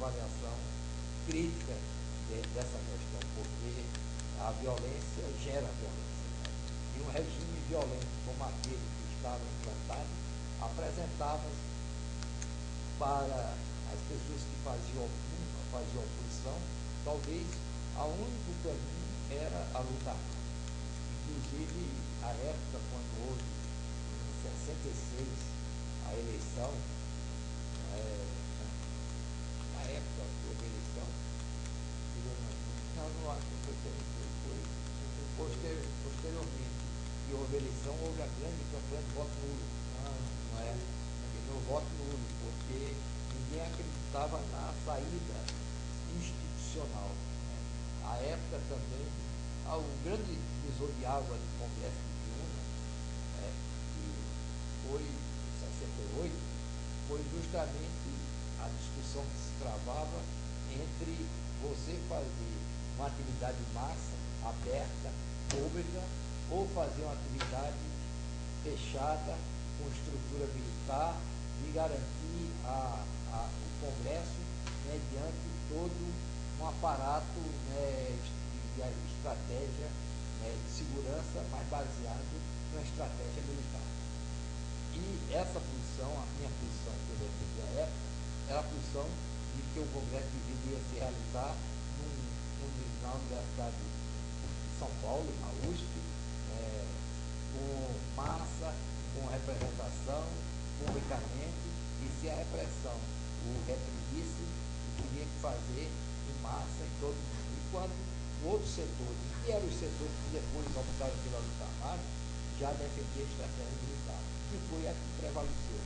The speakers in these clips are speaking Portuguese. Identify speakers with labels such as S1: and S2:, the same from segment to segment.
S1: avaliação crítica dessa questão, porque a violência gera violência, né? E um regime violento como aquele que estava implantado apresentava-se para as pessoas que faziam oposição, talvez o único caminho era a luta armada. Inclusive, a época quando houve, em 66, a eleição, na época que houve a eleição, não acho que foi posteriormente que houve a eleição, houve a grande campanha de voto nulo. Não é? No voto nulo, porque ninguém acreditava na saída institucional. Né? A época também, o grande divisor de água do Congresso de Viúna, que foi em 68, foi justamente a discussão que se travava entre você fazer uma atividade de massa, aberta, pública, ou fazer uma atividade fechada, com estrutura militar, de garantir o Congresso mediante todo um aparato, né, de estratégia, né, de segurança, mas baseado numa estratégia militar. E essa posição, a minha posição que eu defendi à época, era a posição de que o Congresso deveria se realizar na Universidade de São Paulo, na USP, com massa, com representação, publicamente, e se a repressão o reprimisse, teria que fazer em massa em todo mundo. E quando outros setores, que eram os setores que depois optaram pela luta armada, já defendia a estratégia militar, que foi a que prevaleceu.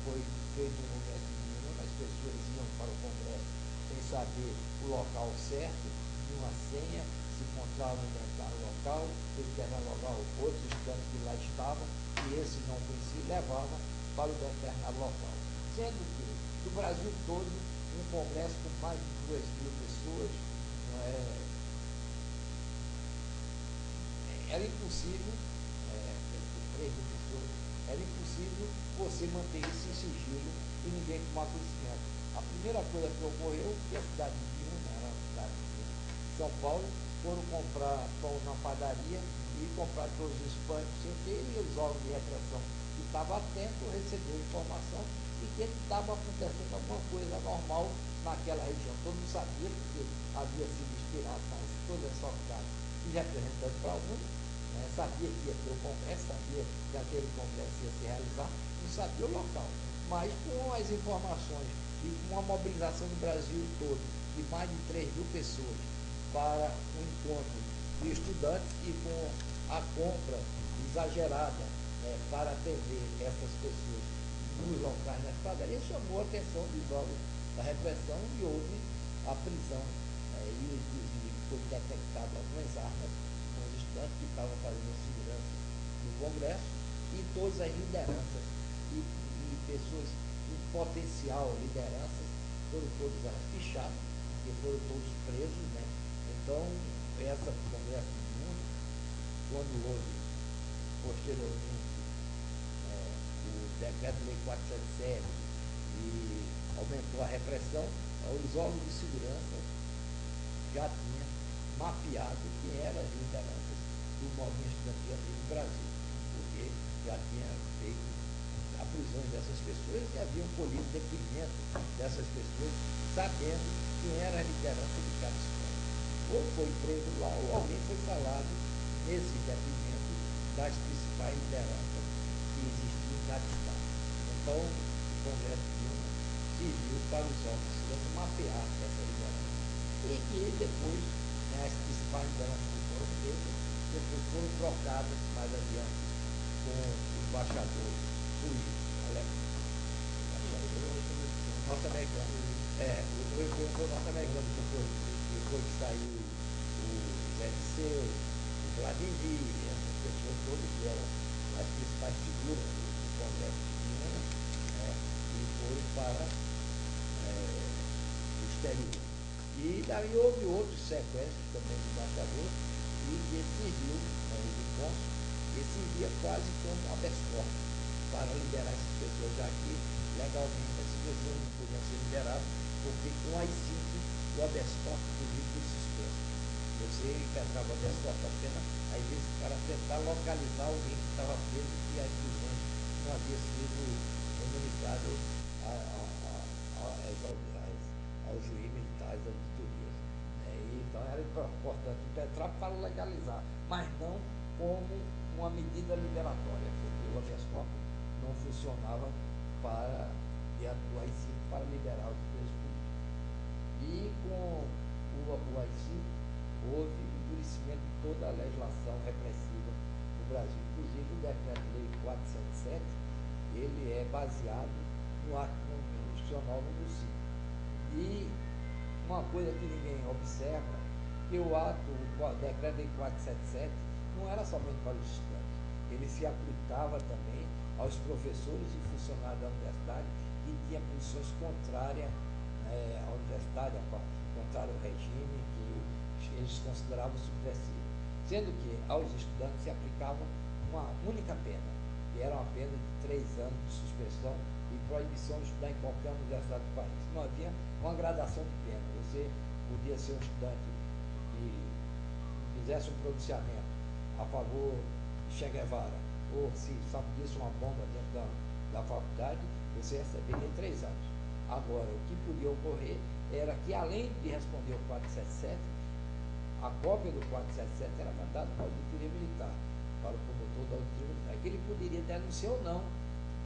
S1: Foi feito um Congresso de Viúna, as pessoas iam para o Congresso sem saber o local certo, de uma senha, se encontravam no local, ele dialogavam outros estudantes que lá estavam, e esses não conheciam, levavam para o determinado local. Sendo que, do Brasil todo, um congresso com mais de 2.000 pessoas, era impossível, 3.000 pessoas, era impossível você manter isso em sigilo e ninguém tomar conhecimento. A primeira coisa que ocorreu, que a cidade de Viúna, era a cidade de São Paulo, foram comprar pão na padaria e comprar todos os pães, não sei o quê, e os órgãos de repressão que estavam atentos receberam informação e que estava acontecendo alguma coisa anormal naquela região. Todo mundo sabia, porque havia sido inspirado nas todas as faculdades e representantes para o mundo, sabia que ia ter o Congresso, sabia que aquele Congresso ia se realizar, não sabia o local. Mas com as informações e com a mobilização do Brasil todo, de mais de 3.000 pessoas, para um encontro de estudantes e com a compra exagerada para atender essas pessoas nos locais das padarias, chamou a atenção dos órgãos da repressão e houve a prisão. E inclusive foi detectado algumas armas com os estudantes que estavam fazendo a segurança do Congresso e todas as lideranças e pessoas em potencial lideranças foram todas fichadas, porque foram todos presos, né? Então, essa Congresso do Mundo, quando houve posteriormente o Decreto-Lei 477 e aumentou a repressão, os órgãos de segurança já tinham mapeado quem eram as lideranças do movimento estudantil no Brasil, porque já tinha feito a prisão dessas pessoas e haviam colhido depoimento dessas pessoas, sabendo quem era a liderança de cada escola. Ou foi preso lá, ou alguém foi falado nesse depoimento das principais lideranças que existiam em cada estado. Então, o Congresso de Viúna serviu para os órgãos de segurança mapear essa liderança e que depois, as principais lideranças que foram presas, depois foram trocadas mais adiante com o embaixador norte-americano. O norte-americano depois que saiu o Zé Disseu, o Vladimir, essas pessoas todas que eram as principais figuras do Congresso de Viúna, e foram para o exterior. E daí houve outros sequestros também do embaixador, e ele serviu, o cônsul, ele servia quase como um habeas corpus para liberar essas pessoas, já que legalmente pessoas não podiam ser liberadas, porque com o AI-5 o habeas corpus inclusive foi suspenso. Você impetrava o habeas corpus apenas, às vezes, para tentar localizar alguém que estava preso e as prisões não havia sido comunicado aos juízes militares, às auditorias. Então era importante impetrar para legalizar, mas não como uma medida liberatória, porque o habeas corpus não funcionava para, diante do AI-5, para liberar os presos políticos. E com o AI-5 houve endurecimento de toda a legislação repressiva no Brasil. Inclusive o Decreto-Lei 477, ele é baseado no ato constitucional número 5. E uma coisa que ninguém observa, que o Decreto-Lei 477 não era somente para os estudantes, ele se aplicava também aos professores e funcionários da universidade que tinham posições contrárias à universidade, contrário ao regime que eles consideravam subversivo. Sendo que aos estudantes se aplicava uma única pena, que era uma pena de 3 anos de suspensão e proibição de estudar em qualquer universidade do país. Não havia uma gradação de pena. Você podia ser um estudante que fizesse um pronunciamento a favor de Che Guevara, ou se sacudisse uma bomba dentro da faculdade, você receberia 3 anos. Agora, o que podia ocorrer era que, além de responder ao 477, a cópia do 477 era mandada para a auditoria militar, para o promotor da auditoria militar, que ele poderia denunciar ou não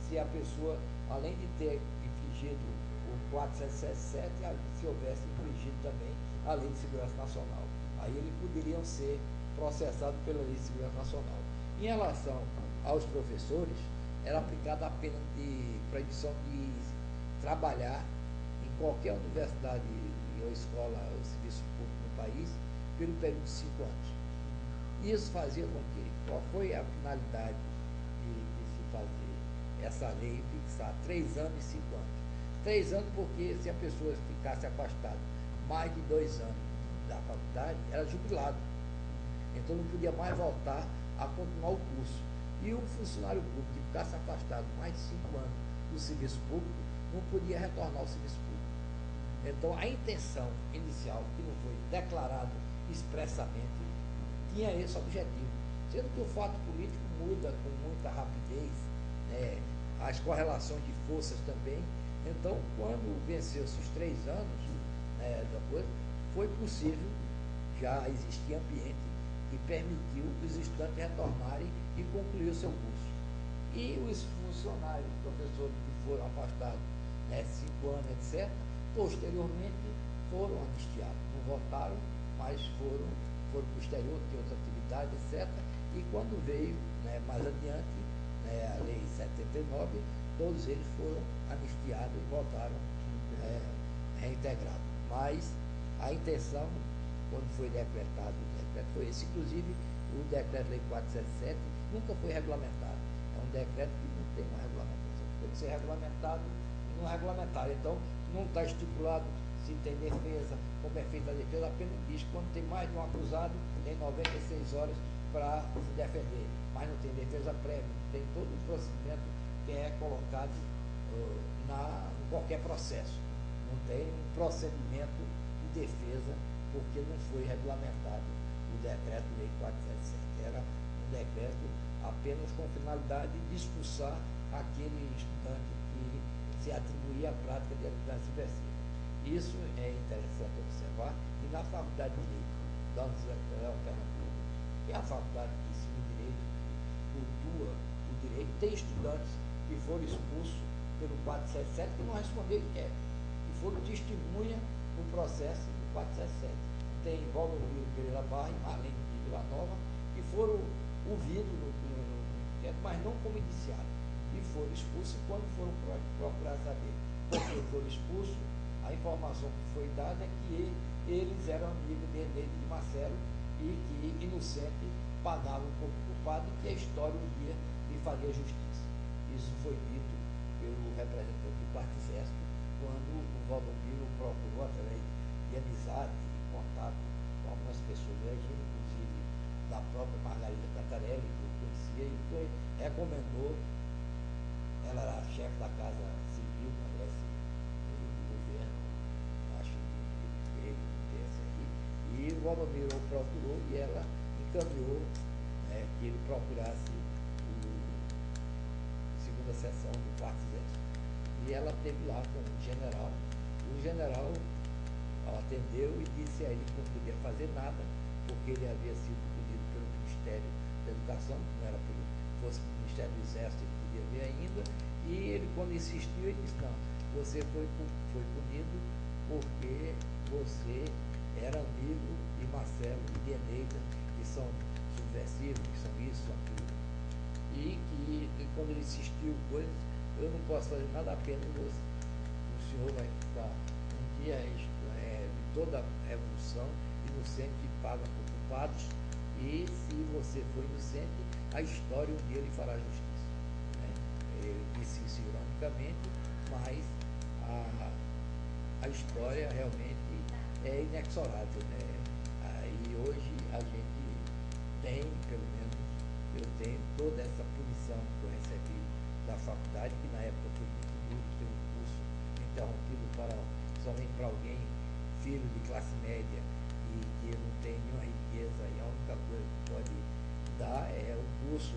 S1: se a pessoa, além de ter infringido o 4777, se houvesse infringido também a Lei de Segurança Nacional. Aí eles poderiam ser processados pela Lei de Segurança Nacional. Em relação aos professores, era aplicada a pena de proibição de trabalhar em qualquer universidade ou escola ou serviço público no país pelo período de 5 anos. Isso fazia com que, qual foi a finalidade de se fazer essa lei, fixar 3 anos e 5 anos? 3 anos porque se a pessoa ficasse afastada mais de 2 anos da faculdade, era jubilado. Então não podia mais voltar a continuar o curso. E o funcionário público que ficasse afastado mais de 5 anos do serviço público, não podia retornar ao serviço público. Então a intenção inicial, que não foi declarado expressamente, tinha esse objetivo. Sendo que o fato político muda com muita rapidez, as correlações de forças também. Então, quando venceu-se os 3 anos depois, foi possível, já existir ambiente que permitiu os estudantes retornarem e concluir o seu curso. E os funcionários, professores que foram afastados 5 anos, etc., posteriormente foram anistiados. Não votaram, mas foram para o exterior, ter outras atividades, etc. E quando veio, mais adiante, a Lei 79, todos eles foram anistiados e voltaram reintegrados. Mas a intenção, quando foi decretado o decreto, foi esse. Inclusive, o Decreto-Lei 477 nunca foi regulamentado. É um decreto que não tem uma regulamentação. Tem que ser regulamentado e não é regulamentar. Então, não está estipulado se tem defesa, como é feita a defesa, apenas diz que quando tem mais de um acusado, tem 96 horas para se defender. Mas não tem defesa prévia, tem todo um procedimento que é colocado em qualquer processo. Não tem um procedimento de defesa, porque não foi regulamentado o Decreto-Lei 477. Era um decreto apenas com finalidade de expulsar aquele estudante que se atribuía à prática de atividade subversiva. Isso é interessante observar. E na Faculdade de Direito da Universidade Federal de Pernambuco, que é a Faculdade de Ensino de Direito, cultua o direito, tem estudantes que foram expulsos pelo 477 que não responderam inquérito, que foram testemunha no processo do 477. Tem Valdomiro Pereira Barra e Marlene de Vila Nova, que foram ouvidos no inquérito, mas não como indiciados. E foram expulsos. E quando foram procurar saber por que foram expulsos, a informação que foi dada é que eles eram amigos de Eneide e de Marcelo e que Inocente pagava um pouco culpado e que a história um dia lhe faria justiça. Isso foi dito pelo representante do Quarto Exército quando o Valdomiro procurou, através de amizade e contato com algumas pessoas do regime, inclusive da própria Margarida Cantarelli, que eu conhecia, e recomendou. Ela era chefe da Casa Civil, parece, Clodomiro o procurou e ela encaminhou, né, que ele procurasse a segunda seção do quarto exército. E ela esteve lá com o general. O general atendeu e disse a ele que não podia fazer nada, porque ele havia sido punido pelo Ministério da Educação, que não era pelo, fosse pelo Ministério do Exército, ele podia ver ainda, e ele, quando insistiu, ele disse, não, você foi punido porque você era amigo de Marcelo e de Eneida, que são subversivos, que são isso, são aquilo. E quando ele insistiu coisas, eu não posso fazer nada, apenas o senhor vai ficar um dia de toda a revolução inocente e paga por culpados, e se você for inocente, a história um dia lhe fará justiça. Né? Ele disse isso ironicamente, mas a história realmente é inexorável. Né? E hoje a gente tem, pelo menos eu tenho, toda essa punição que eu recebi da faculdade, que na época foi muito duro ter um curso interrompido somente para alguém, filho de classe média, e que não tem nenhuma riqueza, e a única coisa que pode dar é o curso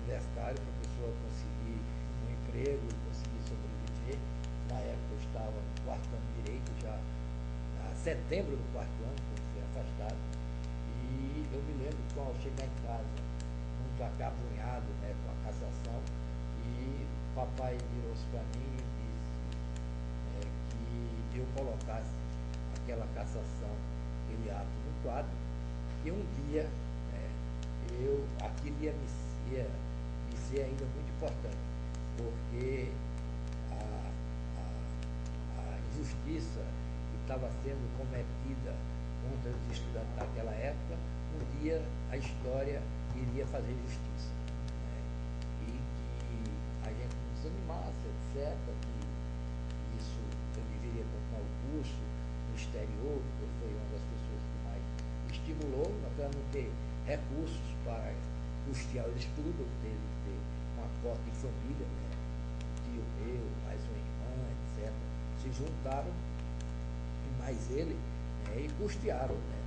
S1: universitário para a pessoa conseguir um emprego, conseguir sobreviver. Na época eu estava no quarto ano de Direito, já em setembro do quarto ano, quando fui afastado, e eu me lembro que ao chegar em casa, muito acabrunhado, né, com a cassação, e papai virou-se para mim e disse que eu colocasse aquela cassação, aquele ato no quadro, e um dia aquilo ia me ser ainda muito importante, porque a injustiça que estava sendo cometida contra os estudantes naquela época, um dia a história iria fazer justiça. Né? E que a gente não desanimasse, etc., que isso eu deveria continuar o curso no exterior, porque eu fui uma das pessoas que mais estimulou, para não ter recursos para custear o estudo, eu teve que ter uma cota de família, né? Tio meu, mais uma irmã, etc., se juntaram, e mais ele, né, e custearam, né,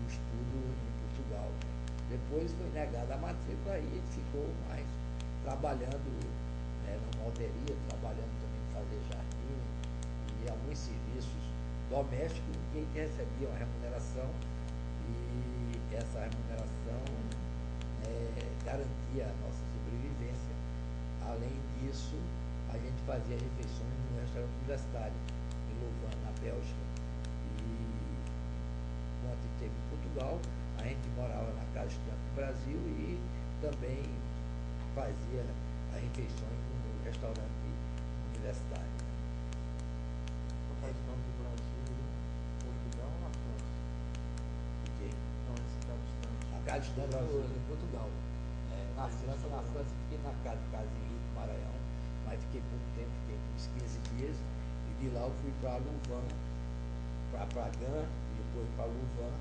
S1: o estudo em Portugal. Né? Depois foi negada a matrícula e ele ficou mais trabalhando, né, na malteria, trabalhando também em fazer jardim e alguns serviços domésticos, que ele recebia uma remuneração, e essa remuneração garantia a nossa sobrevivência. Além disso, a gente fazia refeições no restaurante universitário em Louvain, na Bélgica. E enquanto esteve em Portugal, a gente morava na casa estudante do Brasil e também fazia as refeições no restaurante universitário.
S2: A casa estudante do Brasil, Portugal ou na França?
S1: O quê?
S2: Não, esse casa estudante.
S1: A casa estudante em Portugal. Na França fiquei na casa de Casimiro, Maranhão, mas fiquei pouco tempo, fiquei uns 15 dias, e de lá eu fui para Louvain, para Gand, e depois para Louvain,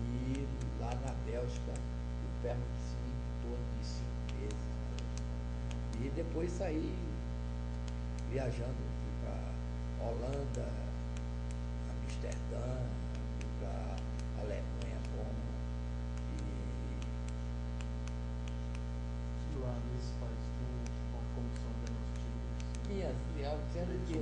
S1: e lá na Bélgica eu permaneci em torno de 5 meses. Né? E depois saí viajando, fui para Holanda, Amsterdã, fui para Alemanha, Roma,
S2: E lá nesse país tinha uma comissão diagnóstica de
S1: tinha, sendo que